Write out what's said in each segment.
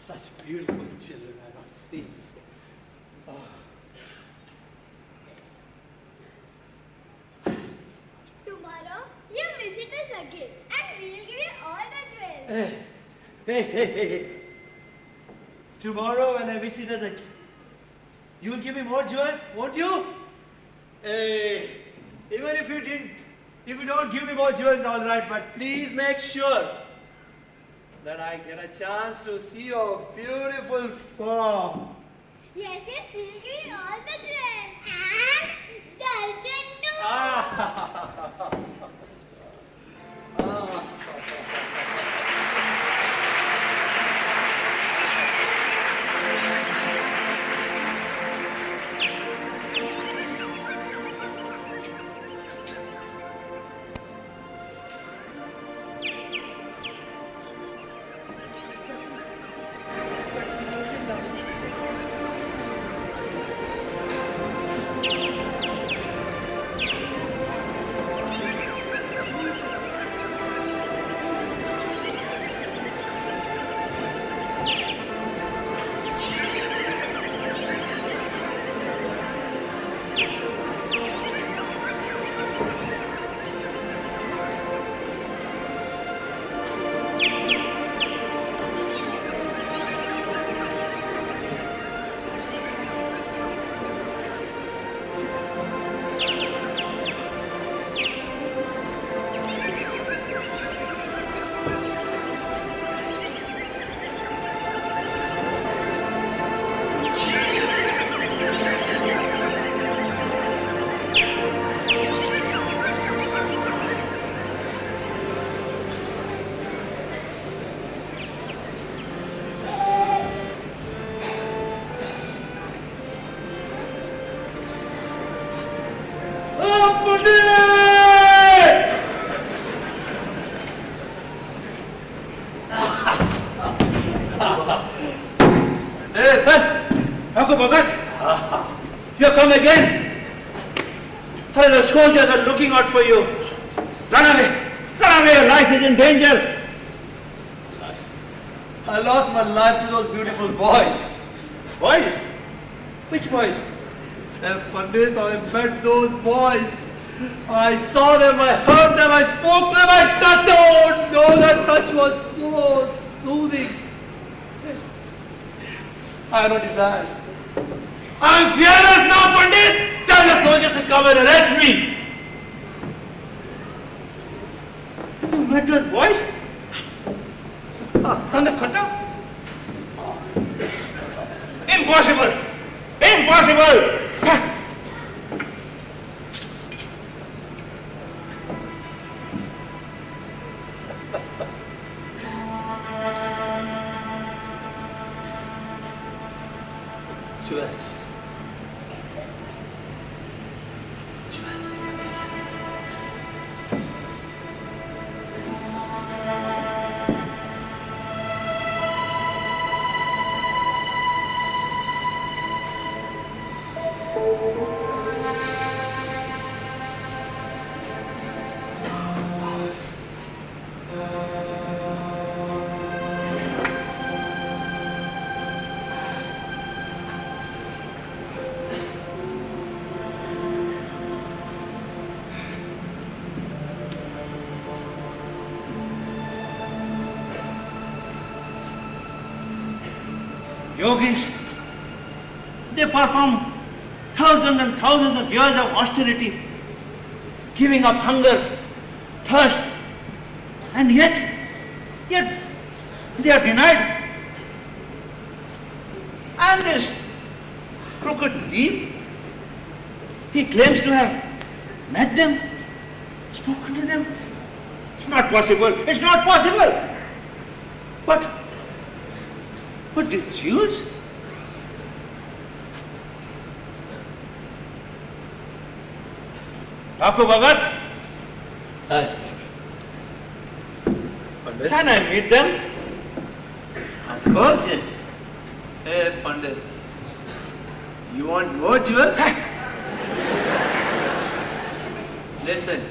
Such beautiful children I've not seen before. Tomorrow, you visit us again and we'll give you all the jewels. Hey. Tomorrow when I visit us again, you'll give me more jewels, won't you? Hey, even if you don't give me more jewels, all right, but please make sure that I get a chance to see your beautiful form. Yes, we'll give you all the jewels. And darshan too. You come again? The soldiers are looking out for you. Run away! Run away! Your life is in danger. I lost my life to those beautiful boys. Boys? Which boys? Pandit, I met those boys. I saw them, I heard them, I spoke to them, I touched them. Oh no, that touch was so soothing. I have no desires. I'm fearless now, Pandit! Tell the soldiers to come and arrest me! You met those boys? From the Khatha? Impossible! Impossible! Jewels. Yogis, they perform thousands and thousands of years of austerity, giving up hunger, thirst, and yet they are denied. And this crooked thief, he claims to have met them, spoken to them. It's not possible. It's not possible. But these Jews? Thakur Bhagat? Yes. Pandit? Can I meet them? Of course, yes. Hey, Pandit. You want more jewels? Listen.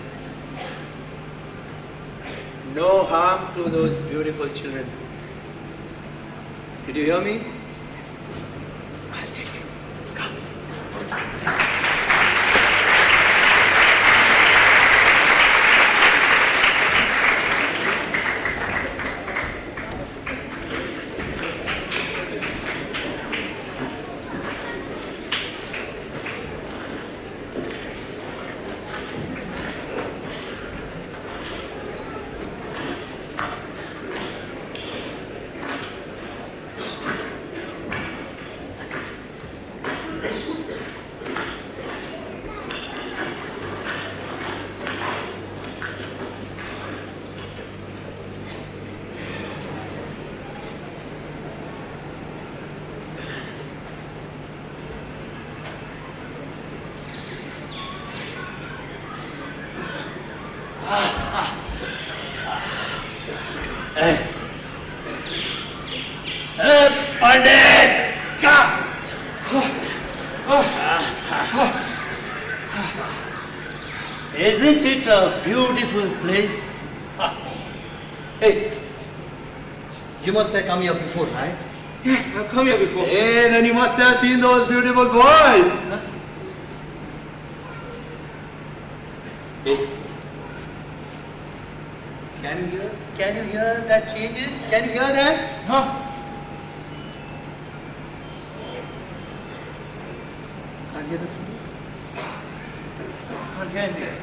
No harm to those beautiful children. Did you hear me? I'll take it. Come. Pandit! Come! Isn't it a beautiful place? Hey, you must have come here before, right? Yeah, I've come here before. Hey, then you must have seen those beautiful boys. Hey. Can you hear that changes? Can you hear that? Huh? Can't hear the flute? Can't hear anything.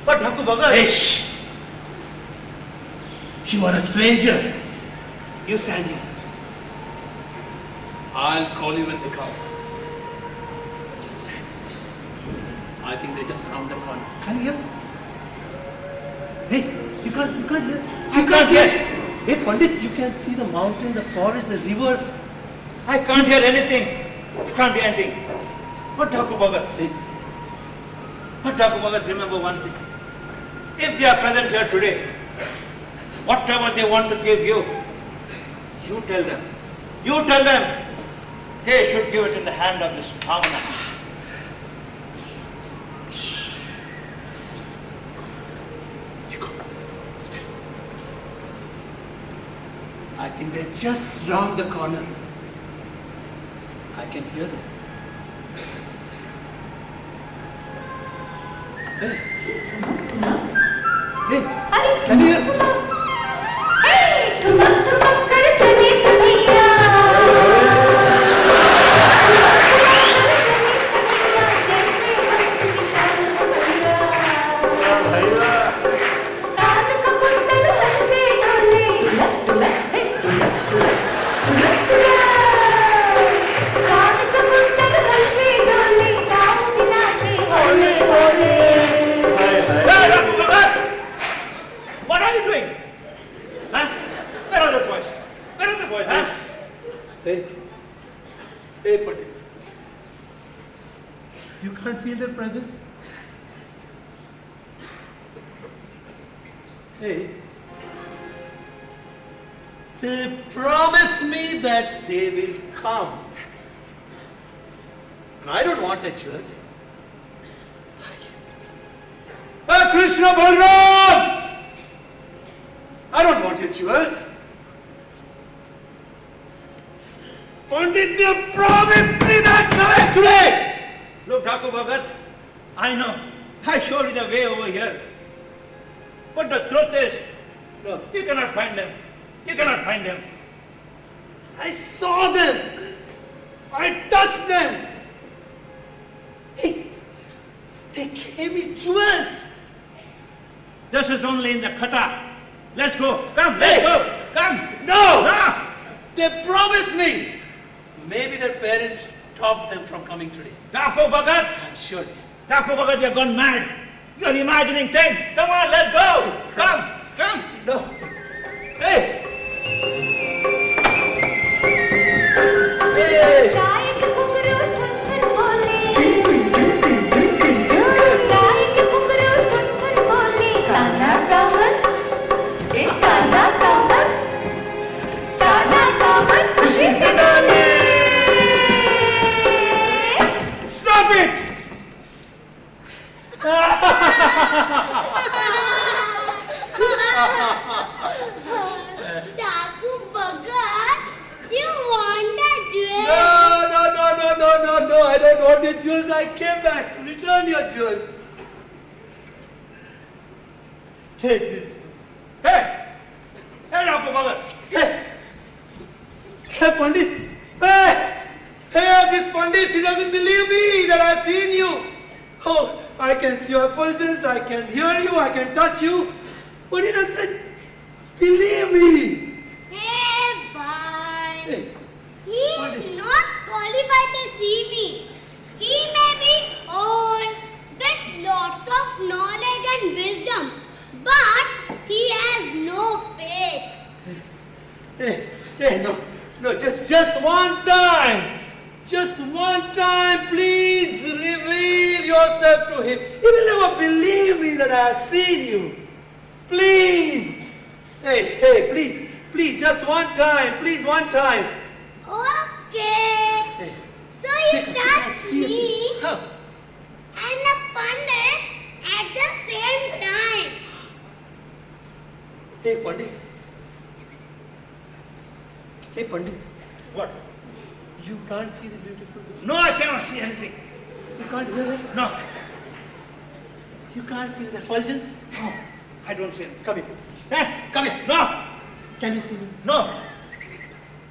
But Thakur Bhagat. Hey, shh! You are a stranger. You stand here. I'll call you when they come. Just stand. I think they just round the corner. Can you hear? Hey, you can't hear. I can't hear. Hey, Pandit, you can see the mountain, the forest, the river. I can't hear anything. I can't hear anything. But Thakur Bhagat. Hey, But Thakur Bhagat, remember one thing. If they are present here today, whatever they want to give you, you tell them. You tell them they should give it in the hand of this Bhavana. you go. Stay. I think they're just round the corner. I can hear them. Hey. Hey, can you hear? Hey, Pandit. You can't feel their presence? Hey. They promised me that they will come. And I don't want their jewels. Oh, Krishna Balram! I don't want your jewels. Pandit, they promised me that coming today! Look, Thakur Bhagat, I know. I showed you the way over here. But the truth is, No. you cannot find them. You cannot find them. I saw them. I touched them. Hey, they gave me jewels. This is only in the kata. Let's go. Come, let's Hey. go. Come. No. No. They promised me. Maybe their parents stopped them from coming today. Thakur Bhagat. I'm sure they. Thakur Bhagat, you've gone mad. You're imagining things. Come on, let's go. Come. Come. No. Hey. Hey. Stop it! Thakur Bhagat. brought your jewels. I came back to return your jewels. Take this. Hey! Hey, Dr. Bhagat! Hey! Hey, Pandit! Hey! Hey, this Pandit, he doesn't believe me that I've seen you. Oh, I can see your effulgence, I can hear you, I can touch you. But he doesn't believe me. Hey, bye. Hey. He is not qualified to see me. He may be old with lots of knowledge and wisdom, but he has no faith. Hey, no, just one time. Just one time, please reveal yourself to him. He will never believe me that I have seen you. Please. Hey, please, just one time. Please, one time. Okay. Hey. So you I touch see me it. How? and the Pandit at the same time. Hey, Pandit. Hey, Pandit. What? You can't see this beautiful girl. No, I cannot see anything. You can't hear her. No, You can't see the effulgence. no, I don't see anything. Come here. Hey, come here. No, Can you see them? no,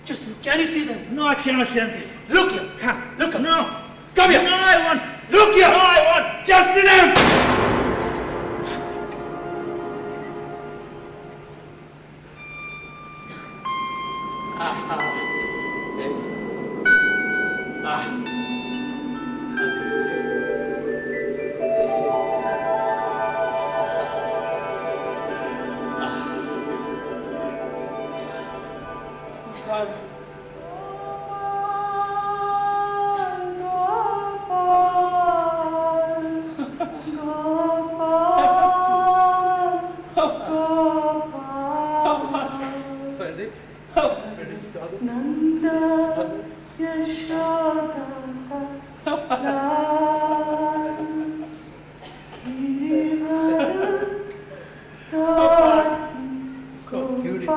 Just look. Can you see them? no, I cannot see anything. Look here. Come, Look. No, Come here. no, I want. Look here. No, I want. Just sit down. Hey. Ah. Pandit. So beautiful.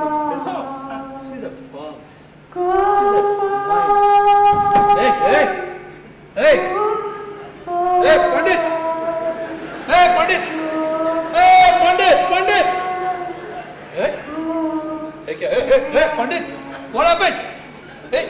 See the form. See the smile. Hey, Pandit. Hey, Pandit. Hey, Pandit. What happened? Hey.